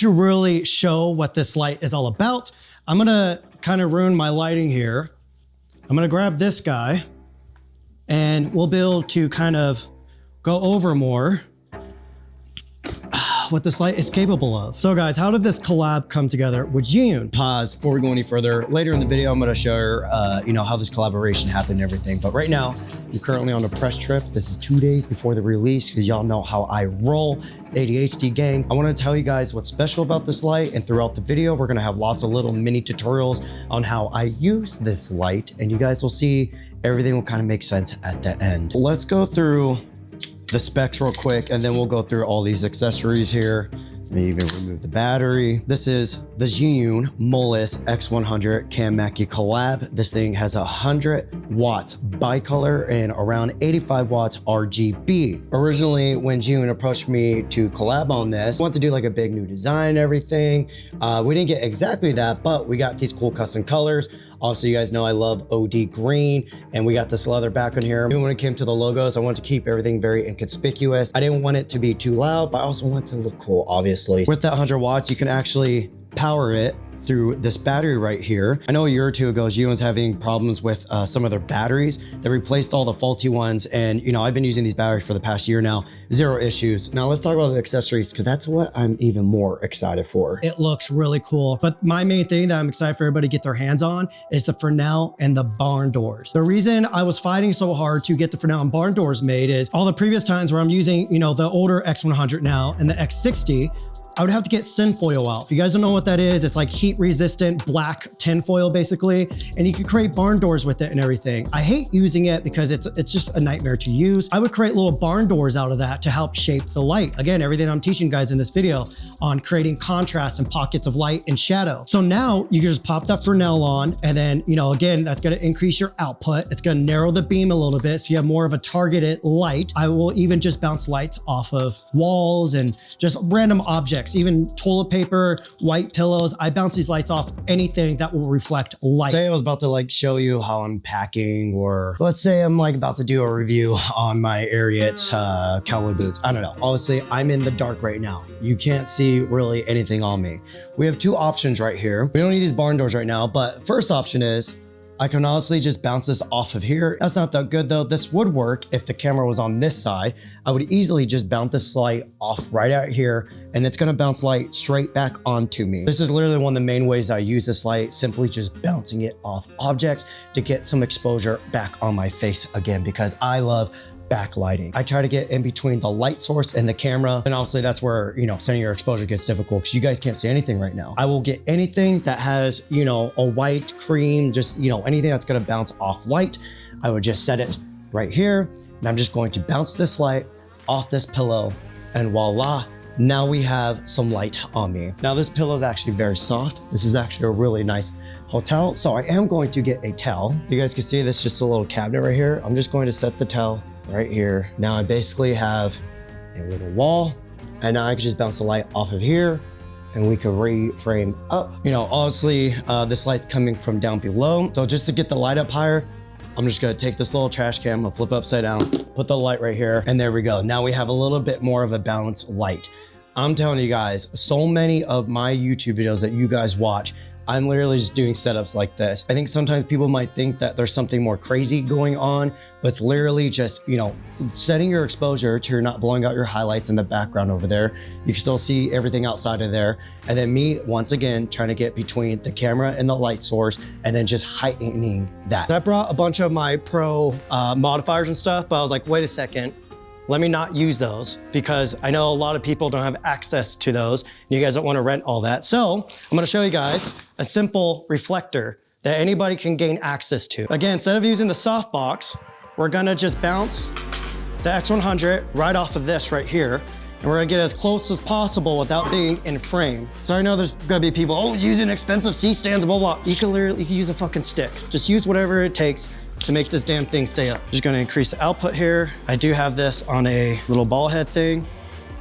to really show what this light is all about, I'm gonna kind of ruin my lighting here. I'm gonna grab this guy and we'll be able to kind of go over more what this light is capable of. So guys, how did this collab come together with Zhiyun? Pause before we go any further. Later in the video, I'm gonna show how this collaboration happened and everything. But right now, I'm currently on a press trip. This is 2 days before the release because y'all know how I roll, ADHD gang. I wanna tell you guys what's special about this light, and throughout the video, we're gonna have lots of little mini tutorials on how I use this light, and you guys will see everything will kind of make sense at the end. Let's go through the specs real quick, and then we'll go through all these accessories here. Maybe even remove the battery. This is the Zhiyun Molus X100 Cam Mackie Collab. This thing has 100 watts bicolor and around 85 watts RGB. Originally, when Zhiyun approached me to collab on this, I wanted to do like a big new design and everything. We didn't get exactly that, but we got these cool custom colors. Also, you guys know I love OD green, and we got this leather background here. Even when it came to the logos, I wanted to keep everything very inconspicuous. I didn't want it to be too loud, but I also want it to look cool, obviously. With that 100 watts, you can actually power it through this battery right here. I know a year or two ago, Zhiyun was having problems with some of their batteries. They replaced all the faulty ones, and I've been using these batteries for the past year now. Zero issues. Now let's talk about the accessories, because that's what I'm even more excited for. It looks really cool, but my main thing that I'm excited for everybody to get their hands on is the Fresnel and the barn doors. The reason I was fighting so hard to get the Fresnel and barn doors made is all the previous times where I'm using, the older X100 now and the X60, I would have to get tinfoil out. If you guys don't know what that is, it's like heat resistant black tinfoil basically, and you can create barn doors with it and everything. I hate using it because it's just a nightmare to use. I would create little barn doors out of that to help shape the light. Again, everything I'm teaching guys in this video on creating contrast and pockets of light and shadow. So now you can just pop that Fresnel on, and then, again, that's gonna increase your output. It's gonna narrow the beam a little bit so you have more of a targeted light. I will even just bounce lights off of walls and just random objects. Even toilet paper, white pillows. I bounce these lights off anything that will reflect light. Say I was about to show you how I'm packing, or let's say I'm about to do a review on my Ariat cowboy boots. I don't know. Obviously, I'm in the dark right now. You can't see really anything on me. We have two options right here. We don't need these barn doors right now, but first option is I can honestly just bounce this off of here. That's not that good though. This would work if the camera was on this side. I would easily just bounce this light off right out here, and it's gonna bounce light straight back onto me. This is literally one of the main ways I use this light, simply just bouncing it off objects to get some exposure back on my face again, because I love backlighting. I try to get in between the light source and the camera, and obviously that's where setting your exposure gets difficult because you guys can't see anything right now. I will get anything that has a white cream, just anything that's going to bounce off light. I would just set it right here, and I'm just going to bounce this light off this pillow, and voila, now we have some light on me. Now this pillow is actually very soft. This is actually a really nice hotel, so I am going to get a towel. You guys can see this is just a little cabinet right here. I'm just going to set the towel right here. Now I basically have a little wall, and now I can just bounce the light off of here, and we could reframe up. Obviously this light's coming from down below. So just to get the light up higher, I'm just gonna take this little trash can, I'm gonna flip upside down, put the light right here, and there we go. Now we have a little bit more of a balanced light. I'm telling you guys, so many of my YouTube videos that you guys watch, I'm literally just doing setups like this. I think sometimes people might think that there's something more crazy going on, but it's literally just, setting your exposure to you're not blowing out your highlights in the background over there. You can still see everything outside of there. And then me, once again, trying to get between the camera and the light source, and then just heightening that. I brought a bunch of my pro modifiers and stuff, but I was like, wait a second. Let me not use those, because I know a lot of people don't have access to those. And you guys don't want to rent all that. So I'm going to show you guys a simple reflector that anybody can gain access to. Again, instead of using the Softbox, we're going to just bounce the X100 right off of this right here. And we're going to get as close as possible without being in frame. So I know there's going to be people, using expensive C-stands, blah, blah. You can use a fucking stick. Just use whatever it takes to make this damn thing stay up. Just gonna increase the output here. I do have this on a little ball head thing.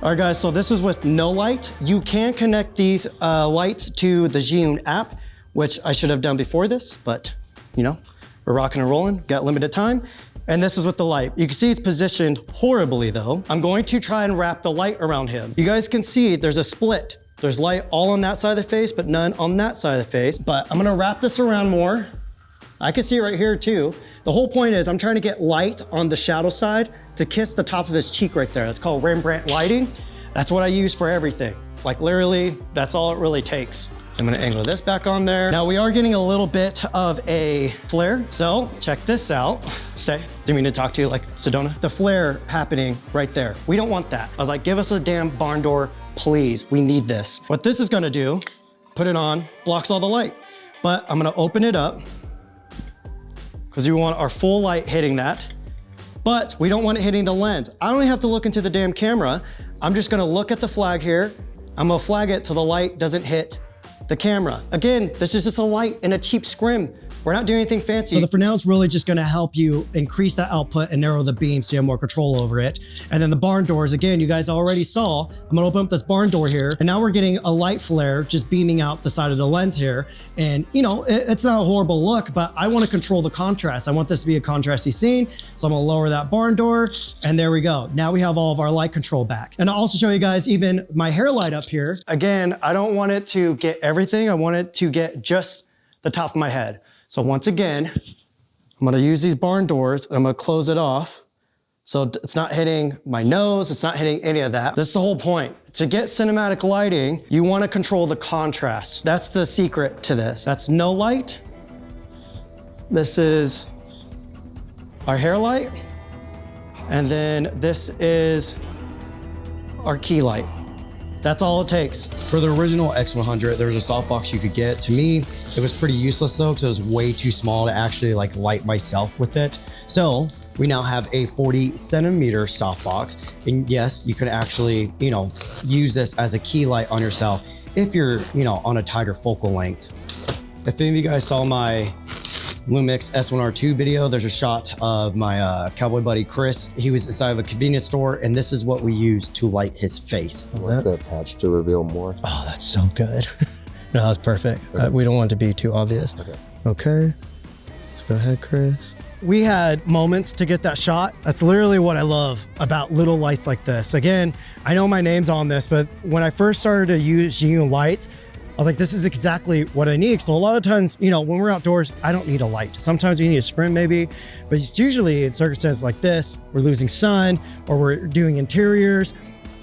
All right guys, so this is with no light. You can connect these lights to the Zhiyun app, which I should have done before this, but we're rocking and rolling, got limited time. And this is with the light. You can see it's positioned horribly though. I'm going to try and wrap the light around him. You guys can see there's a split There's light all on that side of the face, but none on that side of the face. But I'm gonna wrap this around more. I can see it right here too. The whole point is I'm trying to get light on the shadow side to kiss the top of his cheek right there. That's called Rembrandt lighting. That's what I use for everything. Like literally, that's all it really takes. I'm gonna angle this back on there. Now we are getting a little bit of a flare, so check this out. Stay, didn't mean to talk to you like Sedona. The flare happening right there. We don't want that. I was like, give us a damn barn door, please. We need this. What this is gonna do, put it on, blocks all the light. But I'm gonna open it up because we want our full light hitting that, but we don't want it hitting the lens. I don't even have to look into the damn camera. I'm just gonna look at the flag here. I'm gonna flag it so the light doesn't hit the camera. Again, this is just a light and a cheap scrim. We're not doing anything fancy. So the Fresnel is really just gonna help you increase the output and narrow the beam so you have more control over it. And then the barn doors, again, you guys already saw, I'm gonna open up this barn door here, and now we're getting a light flare just beaming out the side of the lens here. And you know, it's not a horrible look, but I wanna control the contrast. I want this to be a contrasty scene. So I'm gonna lower that barn door, and there we go. Now we have all of our light control back. And I'll also show you guys even my hair light up here. Again, I don't want it to get everything. I want it to get just the top of my head. So once again, I'm gonna use these barn doors and I'm gonna close it off. So it's not hitting my nose, it's not hitting any of that. That's the whole point. To get cinematic lighting, you wanna control the contrast. That's the secret to this. That's no light. This is our hair light. And then this is our key light. That's all it takes. For the original X100, there was a softbox you could get. To me, it was pretty useless though, because it was way too small to actually like light myself with it. So we now have a 40 centimeter softbox. And yes, you could actually, you know, use this as a key light on yourself if you're, you know, on a tighter focal length. If any of you guys saw my Lumix S1R2 video, there's a shot of my cowboy buddy Chris. He was inside of a convenience store, and this is what we use to light his face. I want that patch to reveal more. Oh, that's so good. No, that's perfect. Okay. We don't want it to be too obvious. Okay. Okay. Let's go ahead, Chris. We had moments to get that shot. That's literally what I love about little lights like this. Again, I know my name's on this, but when I first started to use Zhiyun lights, I was like, this is exactly what I need. So a lot of times, you know, when we're outdoors, I don't need a light. Sometimes we need a scrim maybe, but it's usually in circumstances like this, we're losing sun or we're doing interiors,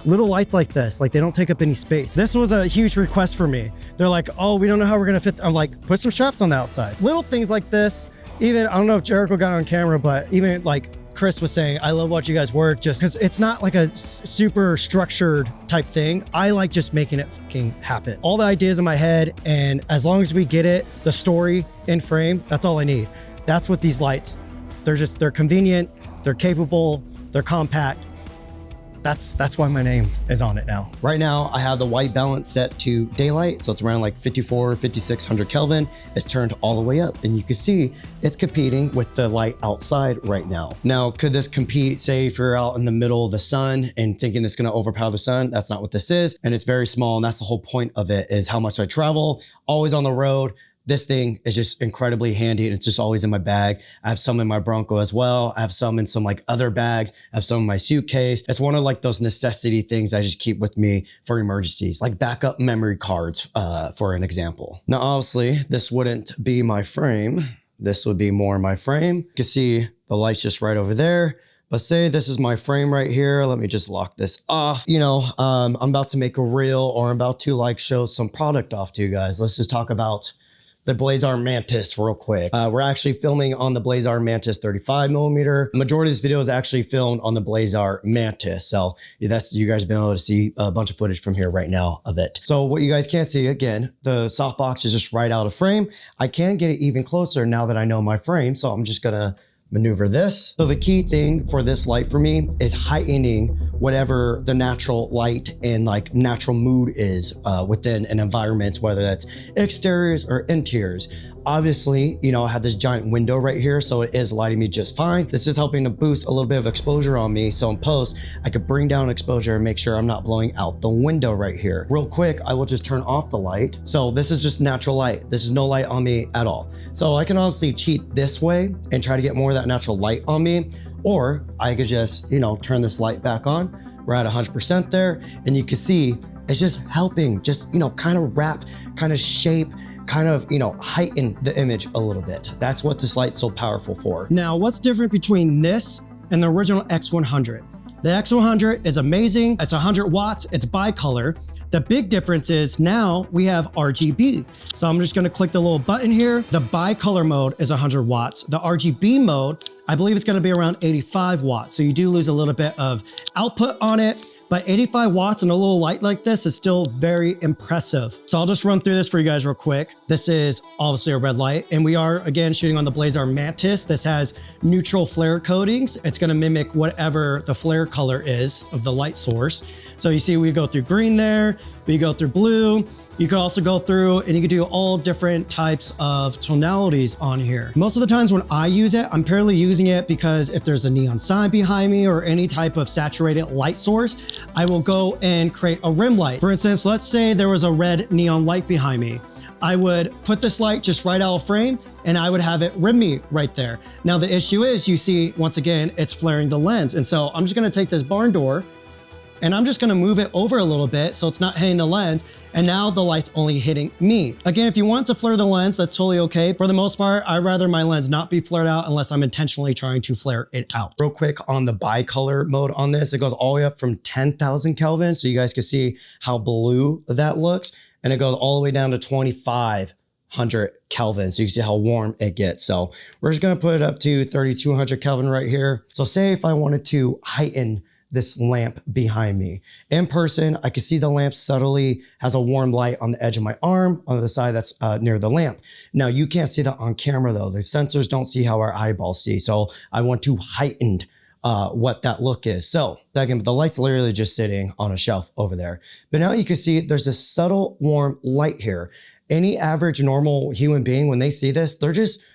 little lights like this, like they don't take up any space. This was a huge request for me. They're like, oh, we don't know how we're gonna fit. I'm like, put some straps on the outside. Little things like this, even, I don't know if Jericho got on camera, but even like Chris was saying, I love watching you guys work just because it's not like a super structured type thing. I like just making it fucking happen. All the ideas in my head, and as long as we get it, the story in frame, that's all I need. That's what these lights, they're convenient, they're capable, they're compact. That's why my name is on it now. Right now, I have the white balance set to daylight, so it's around like 5600 Kelvin. It's turned all the way up, and you can see it's competing with the light outside right now. Now, could this compete, say if you're out in the middle of the sun and thinking it's gonna overpower the sun? That's not what this is, and it's very small, and that's the whole point of it, is how much I travel, always on the road. This thing is just incredibly handy, and it's just always in my bag. I have some in my Bronco as well. I have some in some like other bags. I have some in my suitcase. It's one of like those necessity things I just keep with me for emergencies, like backup memory cards, for an example. Now, obviously, this wouldn't be my frame. This would be more my frame. You can see the light's just right over there. But say this is my frame right here. Let me just lock this off. You know, I'm about to make a reel, or I'm about to like show some product off to you guys. Let's just talk about the Blazar Mantis real quick. We're actually filming on the Blazar Mantis 35 millimeter. Majority of this video is actually filmed on the Blazar Mantis. So that's, you guys have been able to see a bunch of footage from here right now of it. So what you guys can't see, again, the softbox is just right out of frame. I can get it even closer now that I know my frame. So I'm just gonna maneuver this. So the key thing for this light for me is heightening whatever the natural light and like natural mood is within an environment, whether that's exteriors or interiors. Obviously, you know, I have this giant window right here, so it is lighting me just fine. This is helping to boost a little bit of exposure on me. So in post, I could bring down exposure and make sure I'm not blowing out the window right here. Real quick, I will just turn off the light. So this is just natural light. This is no light on me at all. So I can obviously cheat this way and try to get more of that natural light on me, or I could just, you know, turn this light back on. We're at 100% there, and you can see it's just helping, just, kind of wrap, kind of shape, kind of, heighten the image a little bit. That's what this light's so powerful for. Now, what's different between this and the original X100? The X100 is amazing. It's 100 watts, it's bicolor. The big difference is now we have RGB. So I'm just gonna click the little button here. The bicolor mode is 100 watts. The RGB mode, I believe it's gonna be around 85 watts. So you do lose a little bit of output on it, but 85 watts and a little light like this is still very impressive. So I'll just run through this for you guys real quick. This is obviously a red light, and we are again shooting on the Blazar Mantis. This has neutral flare coatings. It's gonna mimic whatever the flare color is of the light source. So you see we go through green there, we go through blue. You could also go through and you could do all different types of tonalities on here. Most of the times when I use it, I'm purely using it because if there's a neon sign behind me or any type of saturated light source, I will go and create a rim light. For instance, let's say there was a red neon light behind me. I would put this light just right out of frame and I would have it rim me right there. Now the issue is, you see, once again, it's flaring the lens. And so I'm just gonna take this barn door and I'm just gonna move it over a little bit so it's not hitting the lens, and now the light's only hitting me. Again, if you want to flare the lens, that's totally okay. For the most part, I'd rather my lens not be flared out unless I'm intentionally trying to flare it out. Real quick on the bicolor mode on this, it goes all the way up from 10,000 Kelvin, so you guys can see how blue that looks, and it goes all the way down to 2,500 Kelvin, so you can see how warm it gets. So we're just gonna put it up to 3,200 Kelvin right here. So say if I wanted to heighten this lamp behind me. In person, I can see the lamp subtly has a warm light on the edge of my arm on the side that's near the lamp. Now you can't see that on camera though. The sensors don't see how our eyeballs see. So I want to heighten what that look is. So again, the light's literally just sitting on a shelf over there. But now you can see there's this subtle warm light here. Any average normal human being, when they see this,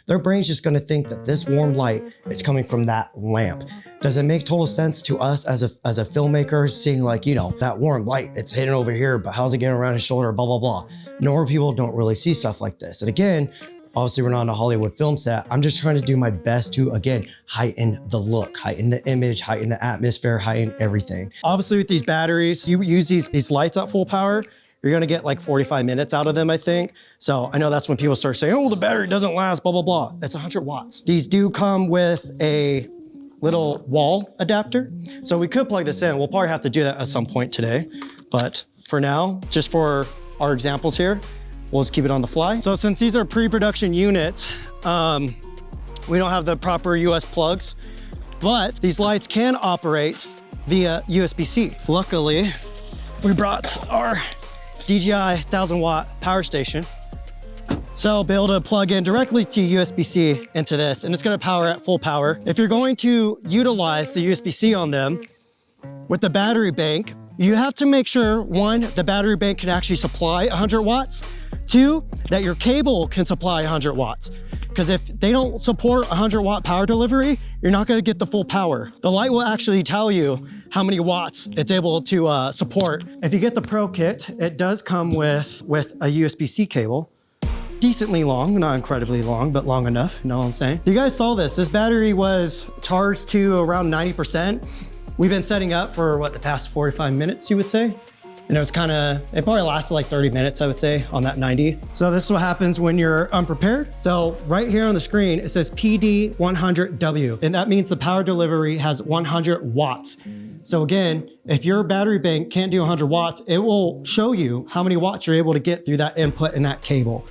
their brain's just gonna think that this warm light is coming from that lamp. Does it make total sense to us as a filmmaker, seeing like, that warm light, it's hitting over here, but how's it getting around his shoulder, blah, blah, blah. Normal people don't really see stuff like this. And again, obviously we're not on a Hollywood film set. I'm just trying to do my best to, again, heighten the look, heighten the image, heighten the atmosphere, heighten everything. Obviously with these batteries, you use these lights at full power, you're gonna get like 45 minutes out of them, I think. So I know that's when people start saying, oh, the battery doesn't last, blah, blah, blah. It's 100 watts. These do come with a little wall adapter. So we could plug this in. We'll probably have to do that at some point today. But for now, just for our examples here, we'll just keep it on the fly. So since these are pre-production units, we don't have the proper US plugs, but these lights can operate via USB-C. Luckily, we brought our DJI 1000 watt power station. So I'll be able to plug in directly to USB-C into this, and it's gonna power at full power. If you're going to utilize the USB-C on them with the battery bank, you have to make sure, one, the battery bank can actually supply 100 watts, two, that your cable can supply 100 watts. Because if they don't support 100 watt power delivery, you're not gonna get the full power. The light will actually tell you how many watts it's able to support. If you get the Pro kit, it does come with a USB-C cable. Decently long, not incredibly long, but long enough, you know what I'm saying? You guys saw this. This battery was charged to around 90%. We've been setting up for what, the past 45 minutes, you would say? And it probably lasted like 30 minutes, I would say, on that 90. So this is what happens when you're unprepared. So right here on the screen, it says PD100W, and that means the power delivery has 100 watts. So again, if your battery bank can't do 100 watts, it will show you how many watts you're able to get through that input in that cable.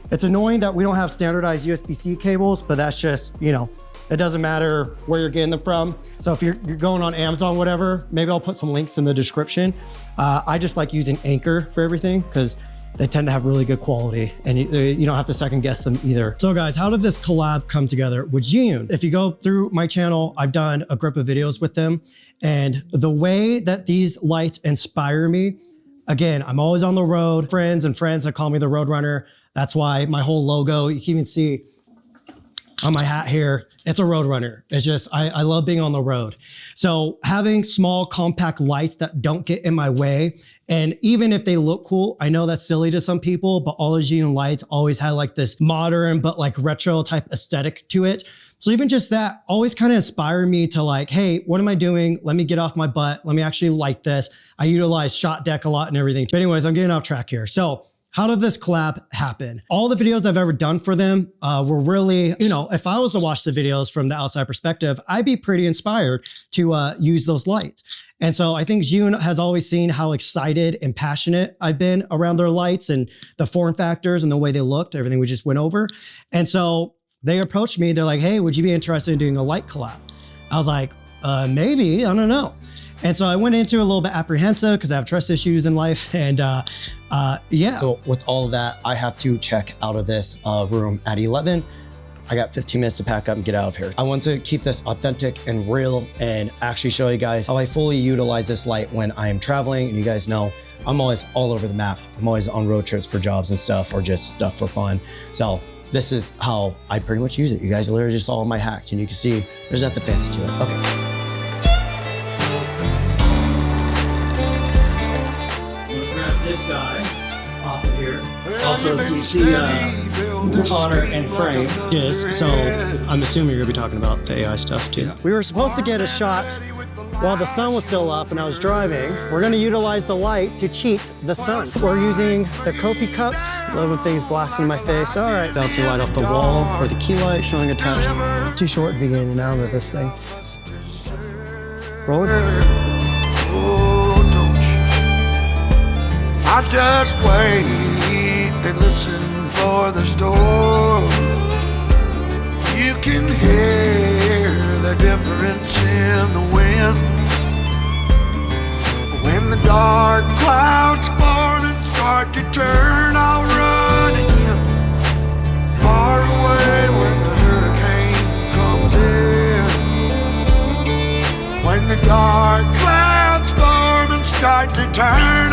It's annoying that we don't have standardized USB-C cables, but that's just, it doesn't matter where you're getting them from. So if you're going on Amazon, whatever, maybe I'll put some links in the description. I just like using Anchor for everything because they tend to have really good quality and you don't have to second guess them either. So guys, how did this collab come together with Zhiyun? If you go through my channel, I've done a group of videos with them, and the way that these lights inspire me, again, I'm always on the road, friends that call me the Road Runner. That's why my whole logo, you can even see on my hat here, it's a Roadrunner. It's just, I love being on the road. So having small compact lights that don't get in my way, and even if they look cool, I know that's silly to some people, but all the Zhiyun lights always had like this modern, but like retro type aesthetic to it. So even just that always kind of inspired me to like, hey, what am I doing? Let me get off my butt. Let me actually light this. I utilize shot deck a lot and everything. But anyways, I'm getting off track here. So how did this collab happen? All the videos I've ever done for them were really, you know, if I was to watch the videos from the outside perspective, I'd be pretty inspired to use those lights. And so I think Zhiyun has always seen how excited and passionate I've been around their lights and the form factors and the way they looked, everything we just went over. And so they approached me. They're like, hey, would you be interested in doing a light collab? I was like, maybe, I don't know. And so I went into a little bit apprehensive because I have trust issues in life. And yeah. So with all of that, I have to check out of this room at 11. I got 15 minutes to pack up and get out of here. I want to keep this authentic and real and actually show you guys how I fully utilize this light when I am traveling. And you guys know I'm always all over the map. I'm always on road trips for jobs and stuff or just stuff for fun. So this is how I pretty much use it. You guys literally just saw all my hacks and you can see there's nothing fancy to it. Okay. Grab this guy off of here. Also, you see Connor and Frank. Yes, so I'm assuming you're gonna be talking about the AI stuff too. We were supposed to get a shot while the sun was still up and I was driving. We're gonna utilize the light to cheat the sun. We're using the Kofi cups. Love when things blasting in my face. All right, bouncing light off the wall for the key light showing attachment. Too short to be getting in and out of this thing. Roll it. Oh, don't you? I just wait and listen for the storm. You can hear the difference in the wind. When the dark clouds form and start to turn, I'll run again. Far away when the hurricane comes in. When the dark clouds form and start to turn,